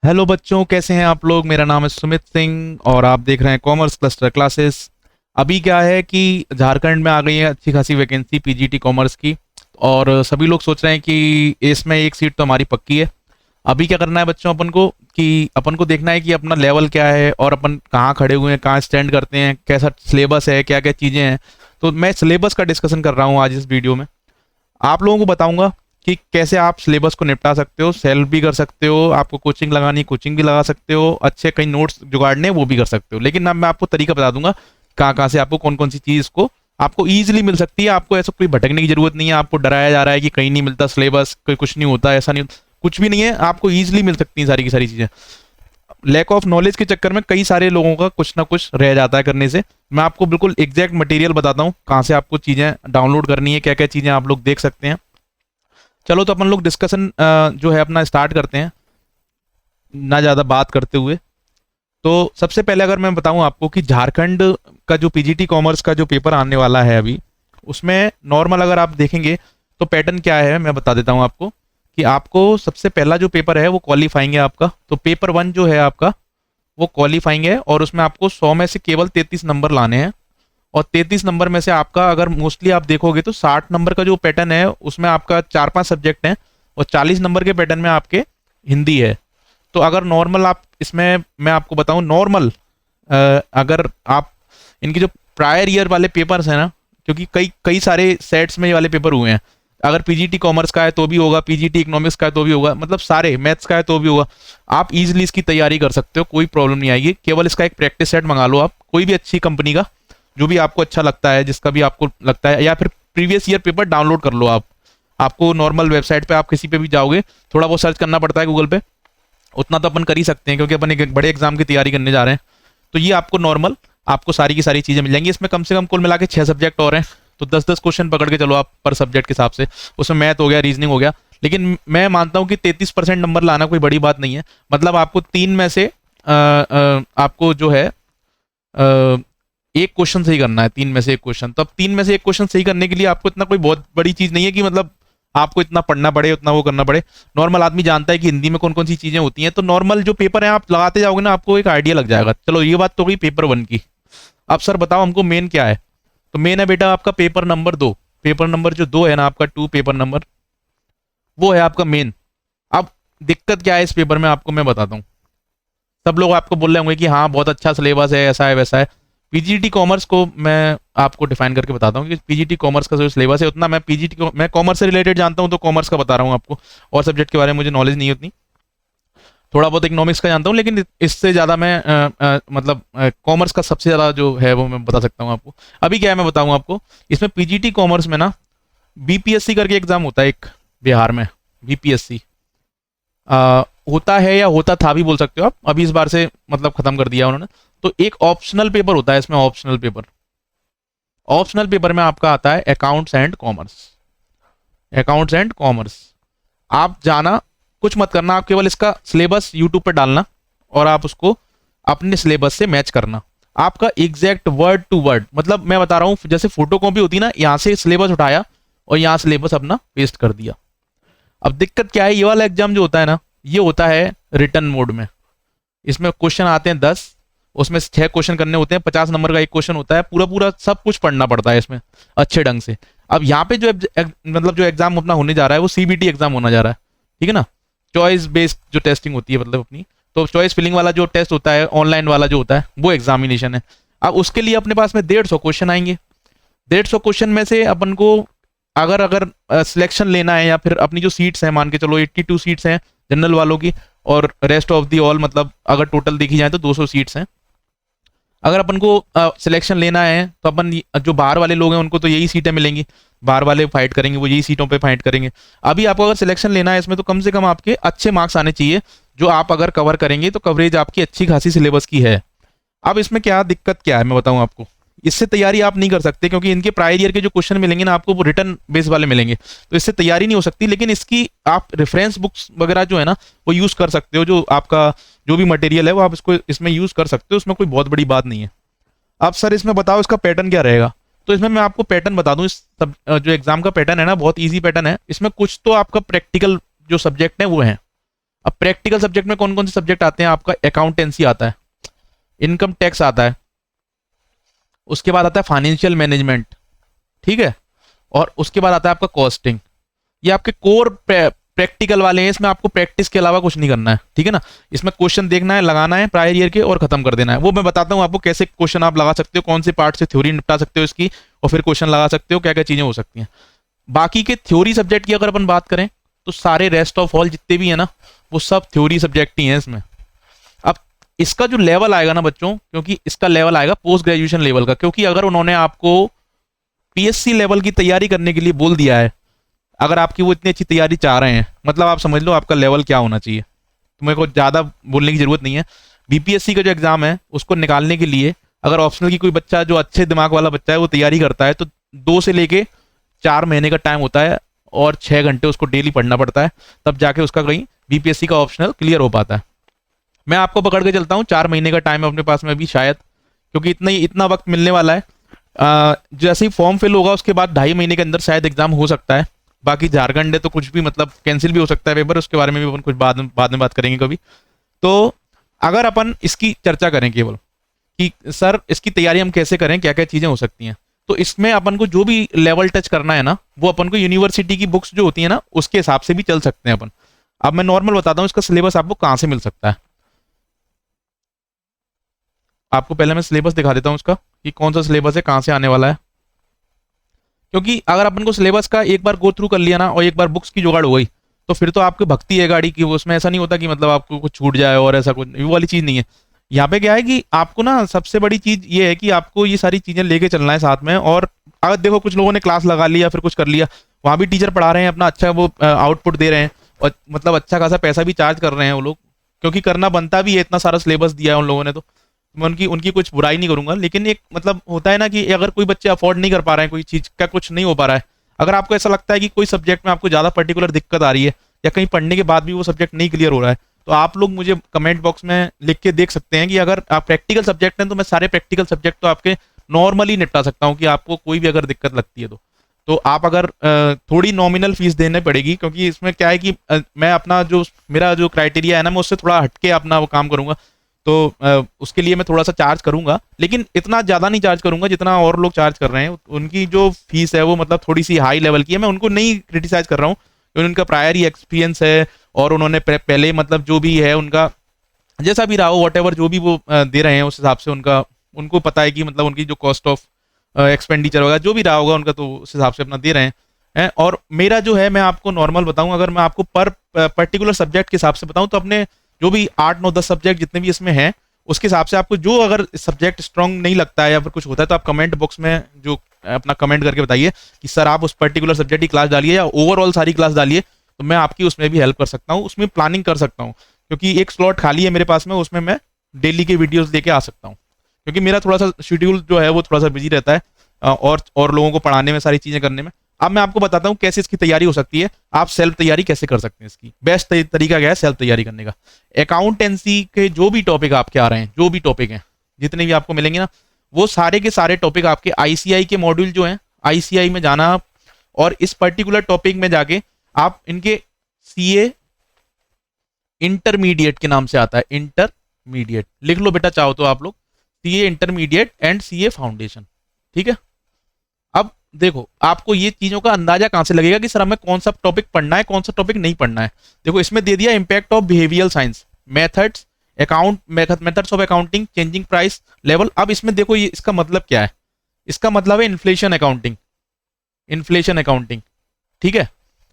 Hello बच्चों, कैसे हैं आप लोग। मेरा नाम है सुमित सिंह और आप देख रहे हैं कॉमर्स क्लस्टर क्लासेस। अभी क्या है कि झारखंड में आ गई है अच्छी खासी वैकेंसी पीजीटी कॉमर्स की। और सभी लोग सोच रहे हैं कि इसमें एक सीट तो हमारी पक्की है। अभी क्या करना है बच्चों, अपन को कि अपन को देखना है कि अपना लेवल क्या है और अपन कहाँ खड़े हुए हैं, कहाँ स्टैंड करते हैं, कैसा सिलेबस है, क्या क्या चीज़ें हैं। तो मैं सिलेबस का डिस्कशन कर रहा हूँ आज इस वीडियो में। आप लोगों को बताऊंगा कि कैसे आप सिलेबस को निपटा सकते हो, सेल्फ भी कर सकते हो, आपको कोचिंग लगानी कोचिंग भी लगा सकते हो, अच्छे कई नोट्स जुगाड़ने वो भी कर सकते हो। लेकिन अब मैं आपको तरीका बता दूंगा कहाँ कहाँ से आपको कौन कौन सी चीज़ को आपको ईजिली मिल सकती है। आपको ऐसा कोई भटकने की जरूरत नहीं है, आपको डराया जा रहा है कि कहीं नहीं मिलता सिलेबस, कोई कुछ नहीं होता, ऐसा नहीं, कुछ भी नहीं है। आपको ईजिली मिल सकती हैं सारी की सारी चीज़ें। लैक ऑफ नॉलेज के चक्कर में कई सारे लोगों का कुछ ना कुछ रह जाता है करने से। मैं आपको बिल्कुल एग्जैक्ट मटेरियल बताता हूँ कहाँ से आपको चीज़ें डाउनलोड करनी है, क्या क्या चीज़ें आप लोग देख सकते हैं। चलो तो अपन लोग डिस्कशन जो है अपना स्टार्ट करते हैं, ना ज़्यादा बात करते हुए। तो सबसे पहले अगर मैं बताऊं आपको कि झारखंड का जो पीजीटी कॉमर्स का जो पेपर आने वाला है अभी, उसमें नॉर्मल अगर आप देखेंगे तो पैटर्न क्या है मैं बता देता हूं आपको। कि आपको सबसे पहला जो पेपर है वो क्वालिफाइंग है आपका। तो पेपर वन जो है आपका वो क्वालिफाइंग है और उसमें आपको 100 में से केवल 33 नंबर लाने हैं। और 33 नंबर में से आपका अगर मोस्टली आप देखोगे तो 60 नंबर का जो पैटर्न है उसमें आपका 4-5 सब्जेक्ट हैं। और 40 नंबर के पैटर्न में आपके हिंदी है। तो अगर नॉर्मल आप इसमें मैं आपको बताऊं नॉर्मल, अगर आप इनके जो प्रायर ईयर वाले पेपर्स हैं ना, क्योंकि कई कई सारे सेट्स में ये वाले पेपर हुए हैं। अगर पीजीटी कॉमर्स का है तो भी होगा, पीजीटी इकोनॉमिक्स का है तो भी होगा, मतलब सारे मैथ्स का है तो भी होगा। आप इजीली इसकी तैयारी कर सकते हो, कोई प्रॉब्लम नहीं आएगी। केवल इसका एक प्रैक्टिस सेट मंगा लो आप कोई भी अच्छी कंपनी का, जो भी आपको अच्छा लगता है, जिसका भी आपको लगता है, या फिर प्रीवियस ईयर पेपर डाउनलोड कर लो आप। आपको नॉर्मल वेबसाइट पे आप किसी पे भी जाओगे, थोड़ा बहुत सर्च करना पड़ता है गूगल पे, उतना तो अपन कर ही सकते हैं क्योंकि अपन एक बड़े एग्जाम की तैयारी करने जा रहे हैं। तो ये आपको नॉर्मल आपको सारी की सारी चीज़ें मिल जाएंगी। इसमें कम से कम कुल मिला के 6 सब्जेक्ट और हैं। तो 10-10 क्वेश्चन पकड़ के चलो आप पर सब्जेक्ट के हिसाब से। उसमें मैथ हो गया, रीजनिंग हो गया। लेकिन मैं मानता हूँ कि 33% नंबर लाना कोई बड़ी बात नहीं है। मतलब आपको तीन में से आपको जो है एक क्वेश्चन सही करना है, तीन में से एक क्वेश्चन। तो अब तीन में से एक क्वेश्चन सही करने के लिए आपको इतना कोई बहुत बड़ी चीज नहीं है कि मतलब आपको इतना पढ़ना पड़े, उतना वो करना पड़े। नॉर्मल आदमी जानता है कि हिंदी में कौन कौन सी चीजें होती हैं। तो नॉर्मल जो पेपर है आप लगाते जाओगे ना, आपको एक आइडिया लग जाएगा। चलो ये बात तो गई पेपर वन की। अब सर बताओ हमको मेन क्या है। तो मेन है बेटा आपका पेपर नंबर 2। पेपर नंबर जो 2 है ना आपका, 2 पेपर नंबर, वो है आपका मेन। अब दिक्कत क्या है इस पेपर में आपको मैं बताता हूँ। सब लोग आपको बोल रहे होंगे कि हाँ बहुत अच्छा सिलेबस है, ऐसा है वैसा है। पीजीटी कॉमर्स को मैं आपको डिफाइन करके बताता हूँ कि पीजीटी कॉमर्स का जो सिलेबस है, उतना मैं पीजीटी को मैं कॉमर्स से रिलेटेड जानता हूँ तो कॉमर्स का बता रहा हूँ आपको। और सब्जेक्ट के बारे में मुझे नॉलेज नहीं है उतनी। थोड़ा बहुत इकोनॉमिक्स का जानता हूँ, लेकिन इससे ज़्यादा मैं मतलब कॉमर्स का सबसे ज़्यादा जो है वो मैं बता सकता हूँ आपको। अभी क्या है मैं बताऊँ आपको। इसमें पीजीटी कॉमर्स में ना बीपीएससी करके एग्जाम होता है एक, बिहार में। बीपीएससी होता है या होता था भी बोल सकते हो आप, अभी इस बार से मतलब खत्म कर दिया उन्होंने। तो एक ऑप्शनल पेपर होता है इसमें, ऑप्शनल पेपर। ऑप्शनल पेपर में आपका आता है accounts and commerce. Accounts and commerce आप जाना, कुछ मत करना, आप केवल इसका सिलेबस यूट्यूब पर डालना और आप उसको अपने सिलेबस से मैच करना। आपका एग्जैक्ट वर्ड टू वर्ड, मतलब मैं बता रहा हूँ जैसे फोटो कॉपी होती है ना, यहाँ से सिलेबस उठाया और यहाँ सिलेबस अपना पेस्ट कर दिया। अब दिक्कत क्या है, ये वाला एग्जाम जो होता है ना, ये होता है रिटर्न मोड में। इसमें क्वेश्चन आते हैं 10, उसमें से 6 क्वेश्चन करने होते हैं, 50 नंबर का एक क्वेश्चन होता है, पूरा पूरा सब कुछ पढ़ना पड़ता है इसमें अच्छे ढंग से। अब यहाँ पे जो मतलब जो एग्जाम अपना होने जा रहा है वो सीबीटी एग्जाम होना जा रहा है, ठीक है ना। चॉइस बेस्ड जो टेस्टिंग होती है मतलब अपनी, तो चॉइस फिलिंग वाला जो टेस्ट होता है, ऑनलाइन वाला जो होता है, वो एग्जामिनेशन है। अब उसके लिए अपने पास में 150 क्वेश्चन आएंगे। 150 क्वेश्चन में से अपन को अगर अगर सिलेक्शन लेना है, या फिर अपनी जो सीट्स हैं, मान के चलो 82 सीट्स हैं जनरल वालों की, और रेस्ट ऑफ दी ऑल मतलब अगर टोटल देखी जाए तो 200 सीट्स हैं। अगर अपन को सिलेक्शन लेना है तो अपन जो बाहर वाले लोग हैं उनको तो यही सीटें मिलेंगी, बाहर वाले फाइट करेंगे, वो यही सीटों पे फाइट करेंगे। अभी आपको अगर सिलेक्शन लेना है इसमें तो कम से कम आपके अच्छे मार्क्स आने चाहिए, जो आप अगर कवर करेंगे तो कवरेज आपकी अच्छी खासी सिलेबस की है। अब इसमें क्या दिक्कत क्या है मैं बताऊं आपको। इससे तैयारी आप नहीं कर सकते क्योंकि इनके प्रायर ईयर के जो क्वेश्चन मिलेंगे ना आपको, वो रिटर्न बेस वाले मिलेंगे, तो इससे तैयारी नहीं हो सकती। लेकिन इसकी आप रेफरेंस बुक्स वगैरह जो है ना वो यूज कर सकते हो, जो आपका जो भी मटेरियल है वो आप इसको इसमें यूज कर सकते हो, उसमें कोई बहुत बड़ी बात नहीं है। अब सर इसमें बताओ इसका पैटर्न क्या रहेगा। तो इसमें मैं आपको पैटर्न बता दूं, इस सब जो एग्जाम का पैटर्न है ना बहुत ईजी पैटर्न है। इसमें कुछ तो आपका प्रैक्टिकल जो सब्जेक्ट है वो है, अब प्रैक्टिकल सब्जेक्ट में कौन कौन से सब्जेक्ट आते हैं आपका? अकाउंटेंसी आता है, इनकम टैक्स आता है, उसके बाद आता है फाइनेंशियल मैनेजमेंट, ठीक है, और उसके बाद आता है आपका कॉस्टिंग। ये आपके कोर प्रैक्टिकल वाले हैं, इसमें आपको प्रैक्टिस के अलावा कुछ नहीं करना है, ठीक है ना। इसमें क्वेश्चन देखना है, लगाना है प्रायर ईयर के और खत्म कर देना है। वो मैं बताता हूँ आपको कैसे क्वेश्चन आप लगा सकते हो, कौन से पार्ट से थ्योरी निपटा सकते हो इसकी, और फिर क्वेश्चन लगा सकते हो, क्या क्या चीजें हो सकती हैं। बाकी के थ्योरी सब्जेक्ट की अगर अपन बात करें तो सारे रेस्ट ऑफ ऑल जितने भी है ना, वो सब थ्योरी सब्जेक्ट ही हैं इसमें। अब इसका जो लेवल आएगा ना बच्चों, क्योंकि इसका लेवल आएगा पोस्ट ग्रेजुएशन लेवल का, क्योंकि अगर उन्होंने आपको पीएससी लेवल की तैयारी करने के लिए बोल दिया है, अगर आपकी वो इतनी अच्छी तैयारी चाह रहे हैं, मतलब आप समझ लो आपका लेवल क्या होना चाहिए। तो मेरे को ज़्यादा बोलने की जरूरत नहीं है। बीपीएससी का जो एग्जाम है उसको निकालने के लिए अगर ऑप्शनल की कोई बच्चा जो अच्छे दिमाग वाला बच्चा है वो तैयारी करता है, तो 2 से लेके 4 महीने का टाइम होता है और 6 घंटे उसको डेली पढ़ना पड़ता है, तब जाके उसका कहीं बीपीएससी का ऑप्शनल क्लियर हो पाता है। मैं आपको पकड़ के चलता हूँ 4 महीने का टाइम है अपने पास में अभी शायद, क्योंकि इतना वक्त मिलने वाला है। जैसे ही फॉर्म फिल होगा उसके बाद 2.5 महीने के अंदर शायद एग्जाम हो सकता है। बाकी झारखंड है तो कुछ भी मतलब कैंसिल भी हो सकता है पेपर, उसके बारे में भी अपन कुछ बाद में बात करेंगे कभी। तो अगर अपन इसकी चर्चा करें केवल कि सर इसकी तैयारी हम कैसे करें, क्या क्या चीजें हो सकती हैं, तो इसमें अपन को जो भी लेवल टच करना है ना, वो अपन को यूनिवर्सिटी की बुक्स जो होती है ना उसके हिसाब से भी चल सकते हैं अपन। अब मैं नॉर्मल बताता हूँ इसका सिलेबस आपको कहाँ से मिल सकता है। आपको पहले मैं सिलेबस दिखा देता हूँ उसका कि कौन सा सिलेबस है, कहाँ से आने वाला है। क्योंकि अगर अपन को सिलेबस का एक बार गो थ्रू कर लिया ना और एक बार बुक्स की जुगाड़ हो गई, तो फिर तो आपकी भक्ति है गाड़ी की, वो उसमें ऐसा नहीं होता कि मतलब आपको कुछ छूट जाए और ऐसा कुछ, वो वाली चीज़ नहीं है। यहाँ पे क्या है कि आपको ना सबसे बड़ी चीज़ ये है कि आपको ये सारी चीज़ें लेके चलना है साथ में। और अगर देखो कुछ लोगों ने क्लास लगा लिया फिर कुछ कर लिया, वहाँ भी टीचर पढ़ा रहे हैं अपना अच्छा वो आउटपुट दे रहे हैं और मतलब अच्छा खासा पैसा भी चार्ज कर रहे हैं वो लोग, क्योंकि करना बनता भी है, इतना सारा सिलेबस दिया है उन लोगों ने। तो मैं उनकी उनकी कुछ बुराई नहीं करूंगा, लेकिन एक मतलब होता है ना कि अगर कोई बच्चे अफोर्ड नहीं कर पा रहे हैं, कोई चीज़ का कुछ नहीं हो पा रहा है, अगर आपको ऐसा लगता है कि कोई सब्जेक्ट में आपको ज़्यादा पर्टिकुलर दिक्कत आ रही है या कहीं पढ़ने के बाद भी वो सब्जेक्ट नहीं क्लियर हो रहा है, तो आप लोग मुझे कमेंट बॉक्स में लिख के देख सकते हैं कि अगर आप प्रैक्टिकल सब्जेक्ट हैं तो मैं सारे प्रैक्टिकल सब्जेक्ट तो आपके नॉर्मली निपटा सकता हूँ, कि आपको कोई भी अगर दिक्कत लगती है तो आप अगर थोड़ी नॉमिनल फीस देने पड़ेगी, क्योंकि इसमें क्या है कि मैं अपना जो मेरा जो क्राइटेरिया है ना, मैं उससे थोड़ा हटके अपना वो काम करूंगा। तो उसके लिए मैं थोड़ा सा चार्ज करूंगा, लेकिन इतना ज़्यादा नहीं चार्ज करूंगा जितना और लोग चार्ज कर रहे हैं। उनकी जो फीस है वो मतलब थोड़ी सी हाई लेवल की है, मैं उनको नहीं क्रिटिसाइज कर रहा हूँ, क्योंकि उनका प्रायर ही एक्सपीरियंस है और उन्होंने पहले मतलब जो भी है उनका जैसा भी रहा हो वट एवर जो भी वो दे रहे हैं उस हिसाब से उनका उनको पता है कि मतलब उनकी जो कॉस्ट ऑफ एक्सपेंडिचर होगा जो भी रहा होगा उनका, तो उस हिसाब से अपना दे रहे हैं। और मेरा जो है मैं आपको नॉर्मल बताऊं, अगर मैं आपको पर पर्टिकुलर सब्जेक्ट के हिसाब से बताऊं तो अपने जो भी 8 9 10 सब्जेक्ट जितने भी इसमें हैं उसके हिसाब से आपको जो अगर सब्जेक्ट स्ट्रांग नहीं लगता है या फिर कुछ होता है तो आप कमेंट बॉक्स में जो अपना कमेंट करके बताइए कि सर आप उस पर्टिकुलर सब्जेक्ट की क्लास डालिए या ओवरऑल सारी क्लास डालिए, तो मैं आपकी उसमें भी हेल्प कर सकता हूँ, उसमें प्लानिंग कर सकता हूँ, क्योंकि एक स्लॉट खाली है मेरे पास में, उसमें मैं डेली के वीडियोस लेके आ सकता हूँ, क्योंकि मेरा थोड़ा सा शेड्यूल जो है वो थोड़ा सा बिजी रहता है और लोगों को पढ़ाने में सारी चीजें करने में। अब मैं आपको बताता हूँ कैसे इसकी तैयारी हो सकती है, आप सेल्फ तैयारी कैसे कर सकते हैं। इसकी बेस्ट तरीका क्या है सेल्फ तैयारी करने का? अकाउंटेंसी के जो भी टॉपिक आपके आ रहे हैं, जो भी टॉपिक हैं जितने भी आपको मिलेंगे ना, वो सारे के सारे टॉपिक आपके आईसीआई के मॉड्यूल जो हैं, आईसीआई में जाना आप और इस पर्टिकुलर टॉपिक में जाके आप इनके सीए इंटरमीडिएट के नाम से आता है, इंटरमीडिएट लिख लो बेटा चाहो तो आप लोग, CA intermediate and CA foundation, ठीक है। अब देखो आपको ये चीजों का अंदाजा कहां से लगेगा कि सर हमें कौन सा टॉपिक पढ़ना है कौन सा टॉपिक नहीं पढ़ना है। देखो इसमें दे दिया impact of behavioural science, methods methods of accounting, changing price level. अब इसमें देखो ये इसका मतलब क्या है, इसका मतलब है इन्फ्लेशन अकाउंटिंग, इन्फ्लेशन अकाउंटिंग, ठीक है।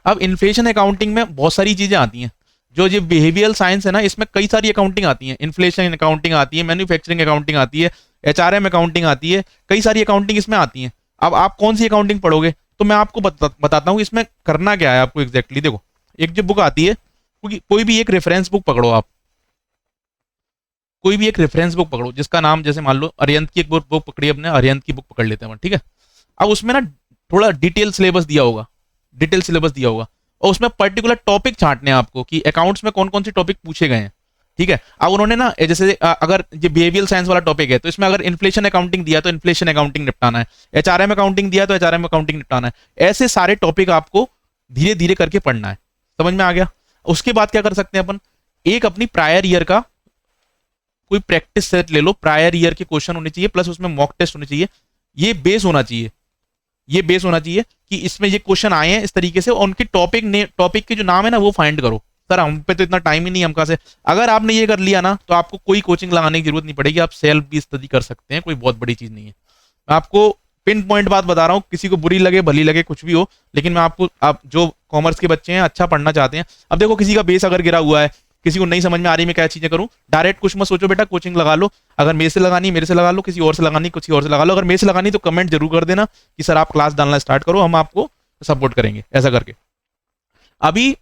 अब इन्फ्लेशन अकाउंटिंग में बहुत सारी चीजें आती हैं, जो ये बिहेवियरल साइंस है ना इसमें कई सारी अकाउंटिंग आती है, इन्फ्लेशन अकाउंटिंग आती है, मैन्युफैक्चरिंग अकाउंटिंग आती है, एचआरएम अकाउंटिंग आती है, कई सारी अकाउंटिंग इसमें आती है। अब आप कौन सी अकाउंटिंग पढ़ोगे, तो मैं आपको बताता हूँ इसमें करना क्या है आपको एग्जैक्टली। देखो एक जो बुक आती है, कोई भी एक रेफरेंस बुक पकड़ो आप, कोई भी एक रेफरेंस बुक पकड़ो जिसका नाम जैसे मान लो अरिहंत की एक बुक पकड़ी, अपने अरिहंत की बुक पकड़ लेते हैं, ठीक है। अब उसमें ना थोड़ा डिटेल सिलेबस दिया होगा, डिटेल सिलेबस दिया होगा और उसमें पर्टिकुलर टॉपिक छांटने हैं आपको कि अकाउंट्स में कौन कौन से टॉपिक पूछे गए हैं, ठीक है। अब उन्होंने ना जैसे अगर ये बिहेवियरल साइंस वाला टॉपिक है तो इसमें अगर इन्फ्लेशन अकाउंटिंग दिया तो इन्फ्लेशन अकाउंटिंग निपटाना है, एचआरएम अकाउंटिंग दिया तो एचआरएम अकाउंटिंग निपटाना है। ऐसे सारे टॉपिक आपको धीरे धीरे करके पढ़ना है, समझ में आ गया। उसके बाद क्या कर सकते हैं अपन एक अपनी प्रायर ईयर का कोई प्रैक्टिस सेट ले लो, प्रायर ईयर के क्वेश्चन होने चाहिए, प्लस उसमें मॉक टेस्ट होने चाहिए। ये बेस होना चाहिए, ये बेस होना चाहिए कि इसमें ये क्वेश्चन आए हैं इस तरीके से, और उनके टॉपिक के जो नाम है ना वो फाइंड करो। सर हम पे तो इतना टाइम ही नहीं, हम कहाँ से। अगर आपने ये कर लिया ना तो आपको कोई कोचिंग लगाने की जरूरत नहीं पड़ेगी, आप सेल्फ भी स्टडी कर सकते हैं, कोई बहुत बड़ी चीज नहीं है। मैं आपको पिन पॉइंट बात बता रहा हूँ, किसी को बुरी लगे भली लगे कुछ भी हो, लेकिन मैं आपको, आप जो कॉमर्स के बच्चे हैं अच्छा पढ़ना चाहते हैं, अब देखो किसी का बेस अगर गिरा हुआ है, किसी को नहीं समझ में आ रही मैं क्या चीजें करूं, डायरेक्ट कुछ मत सोचो बेटा, कोचिंग लगा लो। अगर मेरे से लगानी मेरे से लगा लो, किसी और से लगानी किसी और से लगा लो। अगर मेरे से लगानी तो कमेंट जरूर कर देना कि सर आप क्लास डालना स्टार्ट करो, हम आपको सपोर्ट करेंगे ऐसा करके। अभी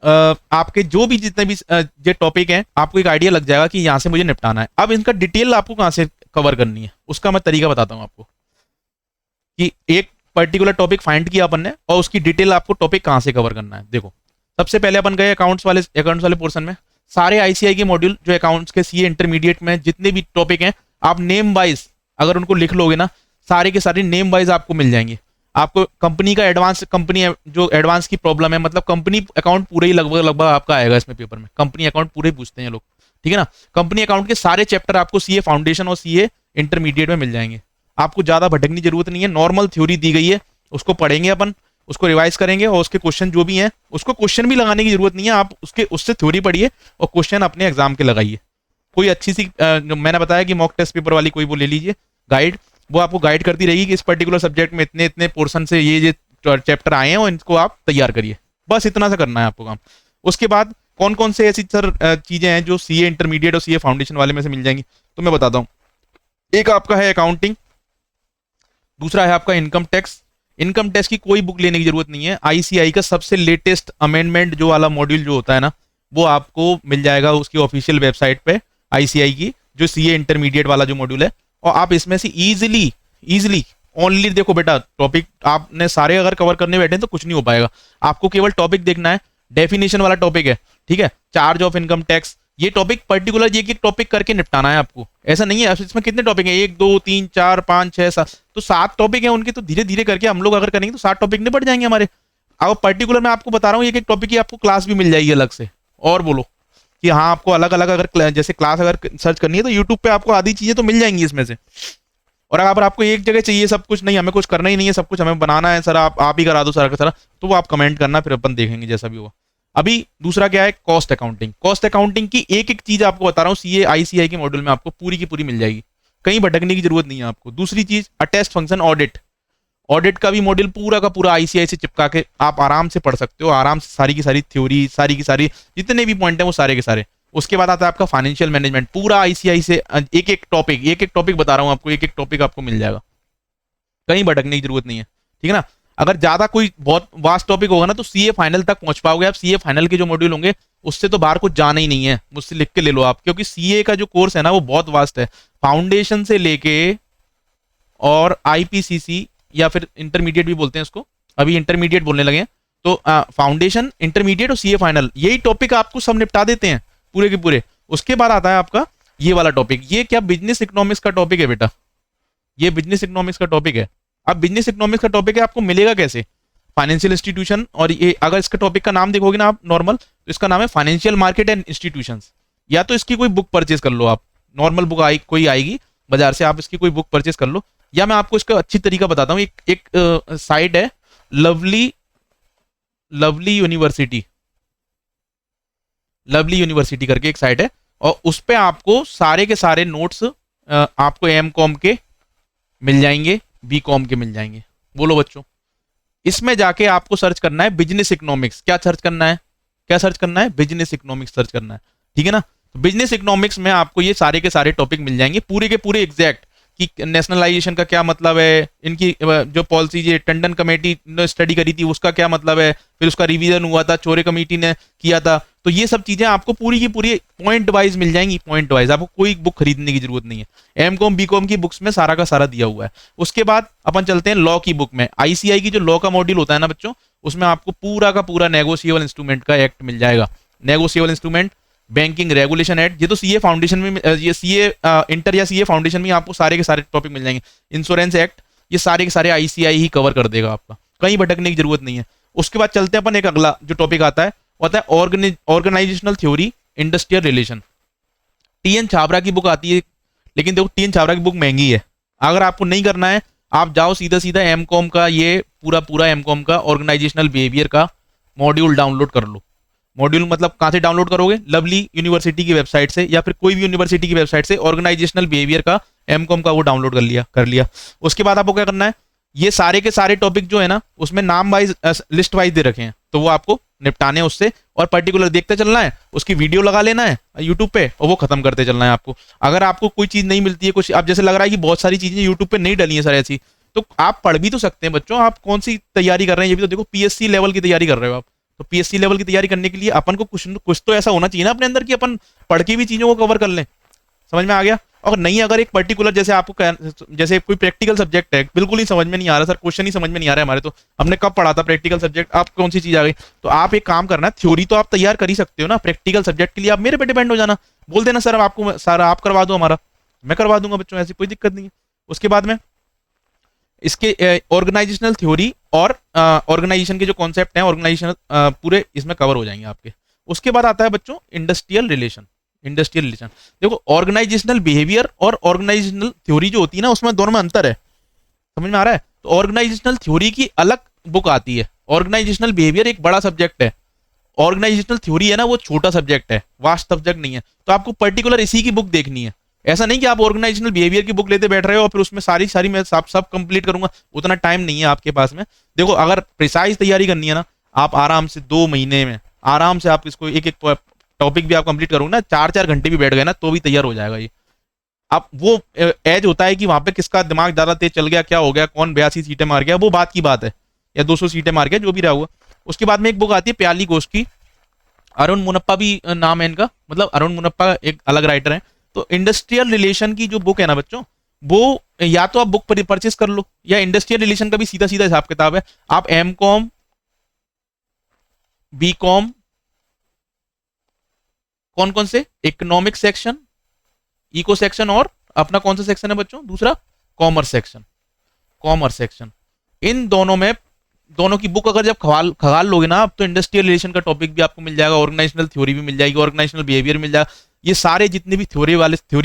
आपके जो भी जितने भी ये टॉपिक हैं, आपको एक आइडिया लग जाएगा कि यहाँ से मुझे निपटाना है। अब इनका डिटेल आपको कहाँ से कवर करनी है उसका मैं तरीका बताता हूँ आपको, कि एक पर्टिकुलर टॉपिक फाइंड किया अपन ने और उसकी डिटेल आपको टॉपिक कहाँ से कवर करना है। देखो सबसे पहले अपन गए अकाउंट्स वाले पोर्शन में। सारे आईसीआई के मॉड्यूल जो अकाउंट्स के सीए इंटरमीडिएट में जितने भी टॉपिक हैं, आप नेम वाइज अगर उनको लिख लोगे ना, सारे के सारे नेम वाइज आपको मिल जाएंगे। आपको कंपनी का एडवांस, कंपनी जो एडवांस की प्रॉब्लम है, मतलब कंपनी अकाउंट पूरे ही लगभग लगभग आपका आएगा इसमें पेपर में, कंपनी अकाउंट पूरे पूछते हैं लोग, ठीक है ना। कंपनी अकाउंट के सारे चैप्टर आपको सीए फाउंडेशन और सीए इंटरमीडिएट में मिल जाएंगे। आपको ज्यादा भटकने की जरूरत नहीं है, नॉर्मल थ्योरी दी गई है, उसको पढ़ेंगे अपन, उसको रिवाइज करेंगे, और उसके क्वेश्चन जो भी हैं उसको क्वेश्चन भी लगाने की जरूरत नहीं है, आप उससे थ्योरी पढ़िए और क्वेश्चन अपने एग्जाम के लगाइए। कोई अच्छी सी मैंने बताया कि मॉक टेस्ट पेपर वाली कोई वो ले लीजिए गाइड, वो आपको गाइड करती रहेगी कि इस पर्टिकुलर सब्जेक्ट में इतने इतने पोर्शन से ये चैप्टर आए हैं और इनको आप तैयार करिए। बस इतना सा करना है आपको काम। उसके बाद कौन कौन से ऐसी सर चीजें हैं जो सीए इंटरमीडिएट और सीए फाउंडेशन वाले में से मिल जाएंगी, तो मैं बताता हूँ। एक आपका है अकाउंटिंग, दूसरा है आपका इनकम टैक्स। इनकम टैक्स की कोई बुक लेने की जरूरत नहीं है, आईसीआई का सबसे लेटेस्ट अमेंडमेंट जो वाला मॉड्यूल जो होता है ना, वो आपको मिल जाएगा उसकी ऑफिशियल वेबसाइट पे आईसीआई की, जो सीए इंटरमीडिएट वाला जो मॉड्यूल है। और आप इसमें से इजीली ओनली, देखो बेटा टॉपिक आपने सारे अगर कवर करने बैठे तो कुछ नहीं हो पाएगा, आपको केवल टॉपिक देखना है। डेफिनेशन वाला टॉपिक है, ठीक है, चार्ज ऑफ इनकम टैक्स, ये टॉपिक पर्टिकुलर एक एक टॉपिक करके निपटाना है आपको। ऐसा नहीं है इसमें कितने टॉपिक हैं, 1 2 3 4 5 6 7, तो 7 टॉपिक हैं उनके, तो धीरे धीरे करके हम लोग अगर करेंगे तो 7 टॉपिक निपट जाएंगे हमारे। अब पर्टिकुलर मैं आपको बता रहा हूँ, एक एक टॉपिक की आपको क्लास भी मिल जाएगी अलग से। और बोलो कि हाँ आपको अलग अलग अगर जैसे क्लास अगर सर्च करनी है तो यूट्यूब पे आपको आधी चीजें तो मिल जाएंगी इसमें से। और अगर आपको एक जगह चाहिए सब कुछ, नहीं हमें कुछ करना ही नहीं है, सब कुछ हमें बनाना है सर, आप ही करा दो सारा का सारा, तो वो आप कमेंट करना, फिर अपन देखेंगे जैसा भी होगा। अभी दूसरा क्या है, कॉस्ट अकाउंटिंग। कॉस्ट अकाउंटिंग की एक एक चीज आपको बता रहा हूँ, सीए आईसीआई के मॉड्यूल में आपको पूरी की पूरी मिल जाएगी, कहीं भटकने की जरूरत नहीं है आपको। दूसरी चीज अटेस्ट फंक्शन ऑडिट, ऑडिट का भी मॉड्यूल पूरा का पूरा आईसीआई से चिपका के आप आराम से पढ़ सकते हो, आराम से सारी की सारी थ्योरी, सारी की सारी जितने भी पॉइंट है वो सारे के सारे। उसके बाद आता है आपका फाइनेंशियल मैनेजमेंट, पूरा आईसीआई से एक एक टॉपिक बता रहा हूँ आपको, एक एक टॉपिक आपको मिल जाएगा, कहीं भटकने की जरूरत नहीं है, ठीक है ना। अगर ज्यादा कोई बहुत वास्ट टॉपिक होगा ना तो सीए फाइनल तक पहुंच पाओगे आप, सीए फाइनल के जो मॉड्यूल होंगे उससे तो बाहर कुछ जाना ही नहीं है, मुझसे लिख के ले लो आप, क्योंकि सीए का जो कोर्स है ना वो बहुत वास्ट है, फाउंडेशन से लेके और आईपीसीसी या फिर इंटरमीडिएट भी बोलते हैं उसको, अभी इंटरमीडिएट बोलने लगे हैं, तो फाउंडेशन, इंटरमीडिएट और सीए फाइनल, यही टॉपिक आपको सब निपटा देते हैं पूरे के पूरे। उसके बाद आता है आपका ये वाला टॉपिक, ये क्या बिजनेस इकोनॉमिक्स का टॉपिक है बेटा, ये बिजनेस इकोनॉमिक्स का टॉपिक है। अब बिजनेस इकोनॉमिक्स का टॉपिक है, आपको मिलेगा कैसे, फाइनेंशियल इंस्टीट्यूशन, और ये अगर इसका टॉपिक का नाम देखोगे ना आप नॉर्मल, तो इसका नाम है फाइनेंशियल मार्केट एंड इंस्टीट्यूशंस। या तो इसकी कोई बुक परचेज कर लो आप, नॉर्मल बुक कोई आएगी बाजार से, आप इसकी कोई बुक परचेज कर लो, या मैं आपको इसका अच्छी तरीका बताता हूँ। एक साइट है लवली यूनिवर्सिटी करके एक साइट है, और उस पे आपको सारे के सारे नोट्स आपको एम कॉम के मिल जाएंगे, बी कॉम के मिल जाएंगे। बोलो बच्चों, इसमें जाके आपको सर्च करना है बिजनेस इकोनॉमिक्स, क्या सर्च करना है, बिजनेस इकोनॉमिक्स सर्च करना है, ठीक है ना। तो बिजनेस इकोनॉमिक्स में आपको ये सारे के सारे टॉपिक मिल जाएंगे पूरे के पूरे एग्जैक्ट, कि नेशनलाइजेशन का क्या मतलब है, इनकी जो पॉलिसी ये टंडन कमेटी ने स्टडी करी थी उसका क्या मतलब है, फिर उसका रिवीजन हुआ था, चोरे कमेटी ने किया था, तो ये सब चीजें आपको पूरी की पूरी पॉइंट वाइज मिल जाएंगी, पॉइंट वाइज, आपको कोई बुक खरीदने की जरूरत नहीं है, एम कॉम बी कॉम की बुक्स में सारा का सारा दिया हुआ है। उसके बाद अपन चलते हैं लॉ की बुक में, आईसीआई की जो लॉ का मॉड्यूल होता है ना बच्चों, उसमें आपको पूरा का पूरा नेगोशिएबल इंस्ट्रूमेंट का एक्ट मिल जाएगा, negotiable instrument, banking regulation act, ये तो सीए फाउंडेशन में, ये सीए इंटर या सीए फाउंडेशन में आपको सारे के सारे टॉपिक मिल जाएंगे, इंश्योरेंस एक्ट, ये सारे के सारे आईसीआई ही कवर कर देगा आपका, कहीं भटकने की जरूरत नहीं है। उसके बाद चलते हैं अपन एक अगला जो टॉपिक आता है organizational theory industrial relation. T N Chhabra की बुक आती है, लेकिन देखो टीएन छाबरा की बुक महंगी है। अगर आपको नहीं करना है, आप जाओ सीधा सीधा एमकॉम का, ये पूरा पूरा एमकॉम का ऑर्गेनाइजेशनल बिहेवियर का मॉड्यूल डाउनलोड कर लो। मॉड्यूल मतलब कहाँ से डाउनलोड करोगे? लवली यूनिवर्सिटी की वेबसाइट से, या फिर कोई भी यूनिवर्सिटी की वेबसाइट से ऑर्गेनाइजेशनल बिहेवियर का एमकॉम का वो डाउनलोड कर लिया। उसके बाद आपको क्या करना है, ये सारे के सारे टॉपिक जो है ना उसमें नाम वाइज लिस्ट वाइज दे रखे हैं, तो वो आपको निपटाने हैं उससे, और पर्टिकुलर देखते चलना है, उसकी वीडियो लगा लेना है यूट्यूब पे और वो खत्म करते चलना है आपको। अगर आपको कोई चीज नहीं मिलती है, कुछ आप जैसे लग रहा है कि बहुत सारी चीजें यूट्यूब पे नहीं डली है सर ऐसी, तो आप पढ़ भी तो सकते हैं बच्चों। आप कौन सी तैयारी कर रहे हैं, ये भी तो देखो, पीएससी लेवल की तैयारी कर रहे हो आप, तो पीएससी लेवल की तैयारी करने के लिए अपन को कुछ तो ऐसा होना चाहिए ना अपने अंदर कि अपन पढ़ के भी चीजों को कवर कर लें। समझ में आ गया? और नहीं, अगर एक पर्टिकुलर जैसे आपको जैसे कोई प्रैक्टिकल सब्जेक्ट है, बिल्कुल ही समझ में नहीं आ रहा सर, क्वेश्चन ही समझ में नहीं आ रहा है हमारे, तो हमने कब पढ़ा था प्रैक्टिकल सब्जेक्ट, आप कौन सी चीज आ गई, तो आप एक काम करना, थ्योरी तो आप तैयार कर ही सकते हो ना, प्रैक्टिकल सब्जेक्ट के लिए आप मेरे पे डिपेंड हो जाना, बोल देना सर आपको सारा आप करवा दो हमारा, मैं करवा दूंगा बच्चों, ऐसी कोई दिक्कत नहीं है। उसके बाद में इसके ऑर्गेनाइजेशनल थ्योरी और ऑर्गेनाइजेशन के जो कॉन्सेप्ट हैं ऑर्गेनाइजेशनल पूरे इसमें कवर हो जाएंगे आपके। उसके बाद आता है बच्चों इंडस्ट्रियल रिलेशन। इंडस्ट्रियल रिलेशन देखो, ऑर्गेनाइजेशनल बिहेवियर और ऑर्गेनाइजेशनल थ्योरी जो होती है ना उसमें दोनों में अंतर है, समझ में आ रहा है? तो ऑर्गेनाइजेशनल थ्योरी की अलग बुक आती है, ऑर्गेनाइजेशनल बिहेवियर एक बड़ा सब्जेक्ट है, ऑर्गेनाइजेशनल थ्योरी है ना वो छोटा सब्जेक्ट है, वास्ट सब्जेक्ट नहीं है, तो आपको पर्टिकुलर इसी की बुक देखनी है। ऐसा नहीं कि आप ऑर्गेनाइजेशनल बिहेवियर की बुक लेते बैठ रहे हो और फिर उसमें सारी सारी मैं सब कंप्लीट करूंगा, उतना टाइम नहीं है आपके पास में। देखो अगर प्रिसाइज तैयारी करनी है ना, आप आराम से 2 महीने में आराम से आप इसको एक एक टॉपिक भी आप कंप्लीट करोगे ना, 4-4 घंटे भी बैठ गए ना तो भी तैयार हो जाएगा ये। अब वो एज होता है कि वहां पे किसका दिमाग ज्यादा तेज चल गया, क्या हो गया, कौन 82 सीटें मार गया, वो बात की बात है, या 200 सीटें मार गया, जो भी रहा हुआ। उसके बाद में एक बुक आती है प्याली घोष की, अरुण मुनप्पा भी नाम है इनका, मतलब अरुण मुनप्पा एक अलग राइटर है। तो इंडस्ट्रियल रिलेशन की जो बुक है ना बच्चों, वो या तो आप बुक परचेस कर लो, या इंडस्ट्रियल रिलेशन का भी सीधा सीधा हिसाब किताब है। आप एमकॉम, बीकॉम, कौन कौन से, इकोनॉमिक सेक्शन, इको सेक्शन, और अपना कौन सा सेक्शन है बच्चों दूसरा, कॉमर्स सेक्शन, कॉमर्स सेक्शन, इन दोनों में दोनों की बुक अगर जब खगाल लोगे ना आप, तो इंडस्ट्रियल रिलेशन का टॉपिक भी आपको मिल जाएगा, ऑर्गेनाइजेशनल थ्योरी भी मिल जाएगी, ऑर्गेनाइजेशनल बिहेवियर मिल जाएगा, ये सारे जितने भी थ्योरी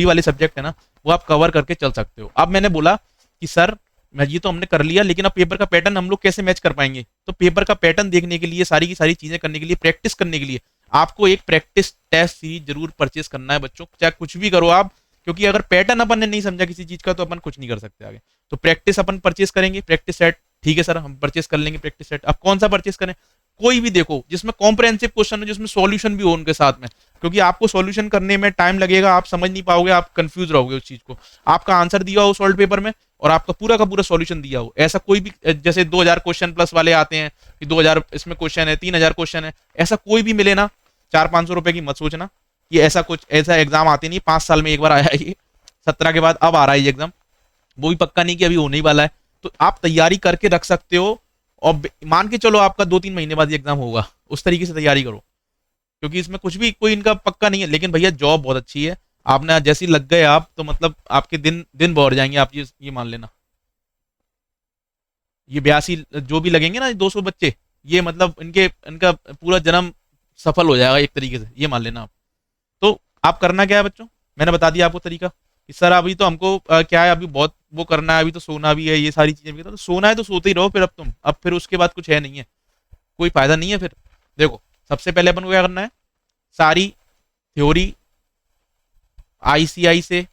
वाले सब्जेक्ट है ना वो आप कवर करके चल सकते हो। अब मैंने बोला कि सर मैं ये तो हमने कर लिया, लेकिन अब पेपर का पैटर्न हम लोग कैसे मैच कर पाएंगे? तो पेपर का पैटर्न देखने के लिए, सारी की सारी चीजें करने के लिए, प्रैक्टिस करने के लिए आपको एक प्रैक्टिस टेस्ट सीरीज जरूर परचेस करना है बच्चों, चाहे कुछ भी करो आप, क्योंकि अगर पैटर्न अपन ने नहीं समझा किसी चीज का तो अपन कुछ नहीं कर सकते आगे। तो प्रैक्टिस अपन परचेस करेंगे, प्रैक्टिस सेट, ठीक है सर हम परचेस कर लेंगे प्रैक्टिस सेट। अब कौन सा परचेस करें? कोई भी देखो जिसमें कॉम्प्रहेंसिव क्वेश्चन हो, जिसमें सॉल्यूशन भी हो उनके साथ में, क्योंकि आपको सॉल्यूशन करने में टाइम लगेगा, आप समझ नहीं पाओगे, आप कंफ्यूज रहोगे उस चीज को। आपका आंसर दिया हो सॉल्व पेपर में और आपका पूरा का पूरा सॉल्यूशन दिया हो, ऐसा कोई भी, जैसे 2000 क्वेश्चन प्लस वाले आते हैं कि 2000 इसमें क्वेश्चन है, 3000 क्वेश्चन है, ऐसा कोई भी मिले ना, 400-500 रुपए की मत सोचना कि ऐसा कुछ, ऐसा एग्जाम आते नहीं, 5 साल में एक बार आया है ये, 17 के बाद अब आ रहा है ये एग्जाम, वो भी पक्का नहीं कि अभी होने ही वाला है। तो आप तैयारी करके रख सकते हो, और मान के चलो आपका 2-3 महीने बाद ये एग्जाम होगा, उस तरीके से तैयारी करो, क्योंकि इसमें कुछ भी कोई इनका पक्का नहीं है। लेकिन भैया जॉब बहुत अच्छी है, आपने जैसे लग गए आप तो मतलब आपके दिन दिन बढ़ जाएंगे, आप ये मान लेना। ये 82 जो भी लगेंगे ना 200 बच्चे, ये मतलब इनका पूरा जन्म सफल हो जाएगा एक तरीके से, ये मान लेना आप। तो आप करना क्या है बच्चों, मैंने बता दिया आपको तरीका कि सर अभी तो हमको क्या है, अभी बहुत वो करना है, अभी तो सोना भी है, ये सारी चीजें भी, तो सोना है तो सोते ही रहो फिर, अब फिर उसके बाद कुछ है नहीं है, कोई फायदा नहीं है फिर। देखो सबसे पहले अपन को क्या करना है, सारी थ्योरी आईसीआई से,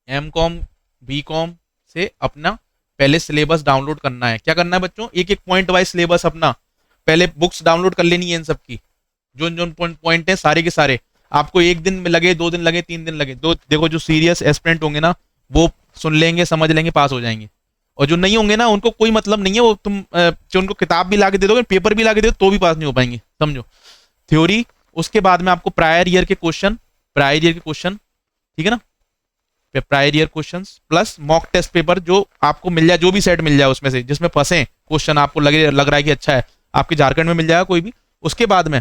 एमकॉम, बीकॉम से अपना पहले सिलेबस डाउनलोड करना है। क्या करना है बच्चों, एक एक पॉइंट वाइज सिलेबस अपना पहले बुक्स डाउनलोड कर लेनी है, इन सब की जो जो पॉइंट है सारे के सारे। आपको 1 दिन में लगे, 2 दिन लगे, 3 दिन लगे, देखो जो सीरियस एस्पिरेंट होंगे ना वो सुन लेंगे, समझ लेंगे, पास हो जाएंगे, और जो नहीं होंगे ना उनको कोई मतलब नहीं है, वो तुम जो उनको किताब भी लाके दे दोगे, पेपर भी लाके दे दो तो भी पास नहीं हो पाएंगे, समझो। थ्योरी, उसके बाद में आपको प्रायर ईयर के क्वेश्चन, ठीक है ना, prior year question plus mock test paper जो आपको मिल जाए, जो भी सेट मिल जाए उसमें से जिसमें फंसे क्वेश्चन, आपको लग रहा है कि अच्छा है, आपके झारखंड में मिल जाएगा कोई भी। उसके बाद में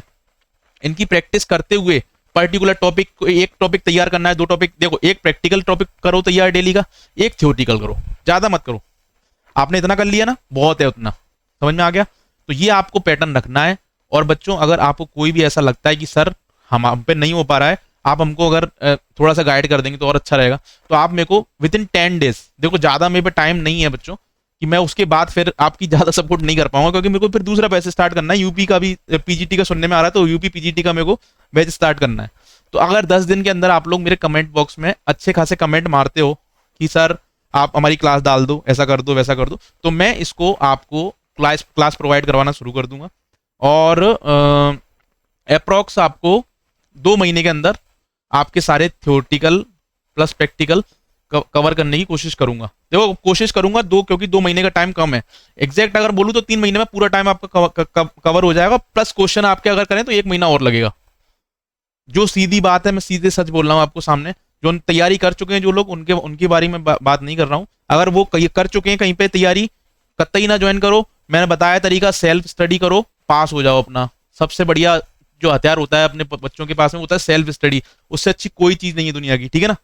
इनकी प्रैक्टिस करते हुए पर्टिकुलर टॉपिक, एक टॉपिक तैयार करना है, 2 टॉपिक, देखो एक प्रैक्टिकल टॉपिक करो तैयार डेली का, एक थ्योरेटिकल करो, ज्यादा मत करो। आपने इतना कर लिया ना, बहुत है उतना, समझ में आ गया? तो ये आपको पैटर्न रखना है। और बच्चों अगर आपको कोई भी ऐसा लगता है कि सर हम पे नहीं हो पा रहा है, आप हमको अगर थोड़ा सा गाइड कर देंगे तो और अच्छा रहेगा। तो आप मेरे को विद इन 10 डेज, देखो ज़्यादा मेरे पे टाइम नहीं है बच्चों कि मैं उसके बाद फिर आपकी ज़्यादा सपोर्ट नहीं कर पाऊंगा, क्योंकि मेरे को फिर दूसरा बैच स्टार्ट करना है। यूपी का भी पीजीटी का सुनने में आ रहा है, तो यूपी पीजीटी का मेरे को बैच स्टार्ट करना है। तो अगर 10 दिन के अंदर आप लोग मेरे कमेंट बॉक्स में अच्छे खासे कमेंट मारते हो कि सर आप हमारी क्लास डाल दो, ऐसा कर दो, वैसा कर दो, तो मैं इसको आपको क्लास क्लास प्रोवाइड करवाना शुरू कर दूंगा। और अप्रोक्स आपको 2 महीने के अंदर आपके सारे थ्योरेटिकल प्लस प्रैक्टिकल कवर करने की कोशिश करूंगा। देखो कोशिश करूंगा क्योंकि 2 महीने का टाइम कम है। एग्जैक्ट अगर बोलूं तो 3 महीने में पूरा टाइम आपका कवर हो जाएगा, प्लस क्वेश्चन आपके अगर करें तो 1 महीना और लगेगा। जो सीधी बात है, मैं सीधे सच बोल रहा हूँ आपको सामने। जो तैयारी कर चुके हैं जो लोग, उनके बारे में बात नहीं कर रहा हूँ। अगर वो कर चुके हैं कहीं पे तैयारी, कतई ना ज्वाइन करो। मैंने बताया तरीका, सेल्फ स्टडी करो, पास हो जाओ। अपना सबसे बढ़िया जो हथियार होता है अपने बच्चों के पास में, होता है सेल्फ स्टडी। उससे अच्छी कोई चीज नहीं है दुनिया की, ठीक है ना।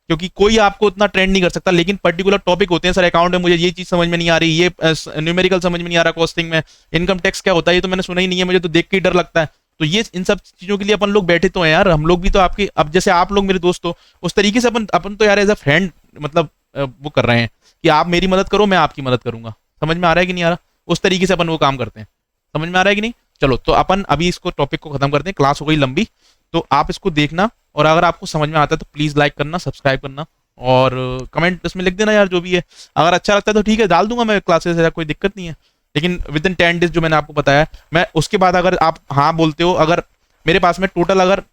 क्योंकि कोई आपको उतना ट्रेंड नहीं कर सकता, लेकिन पर्टिकुलर टॉपिक होते हैं। सर अकाउंट में मुझे ये चीज समझ में नहीं आ रही, ये न्यूमेरिकल समझ में नहीं आ रहा, कॉस्टिंग में इनकम टैक्स क्या होता है ये तो मैंने सुना ही नहीं है, मुझे तो देख के ही डर लगता है। तो ये इन सब चीजों के लिए अपन लोग बैठे तो हैं यार। हम लोग भी तो आपके, अब जैसे आप लोग मेरे दोस्त हो, उस तरीके से अपन तो यार एज अ फ्रेंड मतलब वो कर रहे हैं कि आप मेरी मदद करो, मैं आपकी मदद करूंगा। समझ में आ रहा है कि नहीं आ रहा? उस तरीके से अपन वो काम करते हैं। समझ में आ रहा है कि नहीं? चलो तो अपन अभी इसको टॉपिक को खत्म करते हैं, क्लास हो गई लंबी। तो आप इसको देखना, और अगर आपको समझ में आता है तो प्लीज लाइक करना, सब्सक्राइब करना, और कमेंट इसमें लिख देना यार जो भी है। अगर अच्छा लगता है तो ठीक है, डाल दूंगा मैं क्लासेस, ऐसा कोई दिक्कत नहीं है। लेकिन विद इन 10 डेज जो मैंने आपको बताया, मैं उसके बाद अगर आप हाँ बोलते हो, अगर मेरे पास में टोटल अगर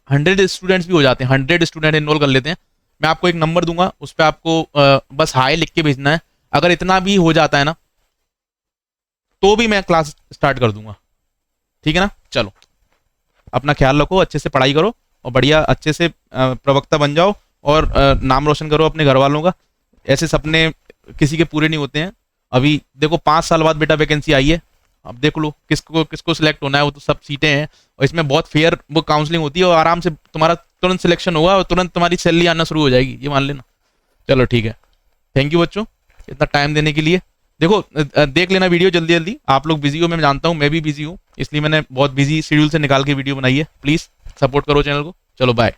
100 स्टूडेंट्स भी हो जाते हैं, 100 स्टूडेंट इनरोल कर लेते हैं, मैं आपको एक नंबर दूंगा, उस पर आपको बस हाई लिख के भेजना है। अगर इतना भी हो जाता है ना, तो भी मैं क्लास स्टार्ट कर दूंगा, ठीक है ना। चलो अपना ख्याल रखो, अच्छे से पढ़ाई करो, और बढ़िया अच्छे से प्रवक्ता बन जाओ, और नाम रोशन करो अपने घर वालों का। ऐसे सपने किसी के पूरे नहीं होते हैं। अभी देखो 5 साल बाद बेटा वैकेंसी आई है, अब देख लो किसको किसको सिलेक्ट होना है। वो तो सब सीटें हैं, और इसमें बहुत फेयर वो काउंसलिंग होती है, और आराम से तुम्हारा तुरंत सिलेक्शन होगा, और तुरंत तुम्हारी सैलरी आना शुरू हो जाएगी, ये मान लेना। चलो ठीक है, थैंक यू बच्चों इतना टाइम देने के लिए। देखो देख लेना वीडियो जल्दी जल्दी। आप लोग बिजी हो, मैं जानता हूँ, मैं भी बिजी हूँ, इसलिए मैंने बहुत बिजी शेड्यूल से निकाल के वीडियो बनाई है। प्लीज सपोर्ट करो चैनल को। चलो बाय।